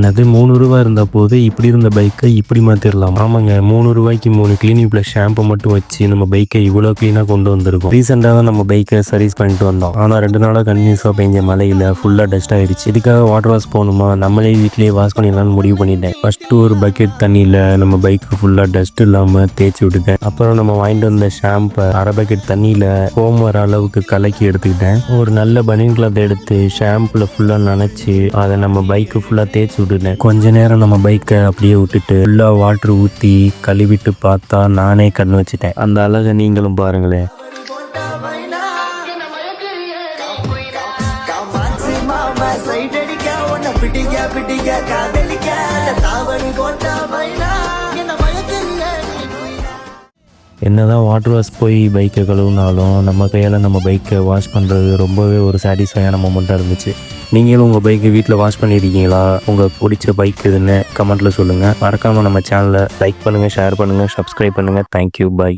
அது 3 ரூபா இருந்த போது இப்படி இருந்த பைக்கை இப்படி மாற்றிடலாம். ஆமாங்க, 3 ரூபாய்க்கு 3 கிளீனிங் ப்ளஸ் ஷாம்பு மட்டும் வச்சு நம்ம பைக்கை இவ்வளோ க்ளீனாக கொண்டு வந்திருக்கோம். ரீசெண்டாக தான் நம்ம பைக்கை சர்வீஸ் பண்ணிட்டு வந்தோம். ஆனால் 2 நாளாக கண்டினியூஸாக பெஞ்ச மழையில் ஃபுல்லாக டஸ்ட் ஆகிடுச்சு. இதுக்காக வாட்டர் வாஷ் போகணுமா, நம்மளே வீட்டிலேயே வாஷ் பண்ணிடலாம்னு முடிவு பண்ணிட்டேன். ஃபஸ்ட்டு ஒரு பக்கெட் தண்ணியில் நம்ம பைக்கு ஃபுல்லாக டஸ்ட் இல்லாமல் தேய்ச்சி விட்டுட்டேன். அப்புறம் நம்ம வாங்கிட்டு வந்த ஷாம்பை அரை பக்கெட் தண்ணியில் ஃபோம் வர அளவுக்கு கலக்கி எடுத்துக்கிட்டேன். ஒரு நல்ல பனியன் கிளாத் எடுத்து ஷாம்பில் ஃபுல்லாக நனைச்சி அதை நம்ம பைக்கு ஃபுல்லாக தேய்ச்சி விட்டுட்டேன். கொஞ்ச நேரம் நம்ம பைக்கை அப்படியே விட்டுட்டு ஃபுல்லாக வாட்டர் ஊற்றி கழுவிட்டு பார்த்தா நானே கண் வச்சுட்டேன். அந்த அழகை நீங்களும் பாருங்களேன். என்னதான் வாட்டர் வாஷ் போய் பைக்கை கழுவுனாலும் நம்ம கையால் நம்ம பைக்கை வாஷ் பண்ணுறது ரொம்பவே ஒரு சாட்டிஸ்ஃபையான மொமெண்ட்டாக இருந்துச்சு. நீங்களும் உங்கள் பைக்கை வீட்டில் வாஷ் பண்ணியிருக்கீங்களா? உங்களுக்கு பிடிச்ச பைக் எதுன்னு கமெண்ட்டில் சொல்லுங்கள். மறக்காமல் நம்ம சேனலை லைக் பண்ணுங்கள், ஷேர் பண்ணுங்கள், சப்ஸ்கிரைப் பண்ணுங்கள். தேங்க்யூ, பாய்.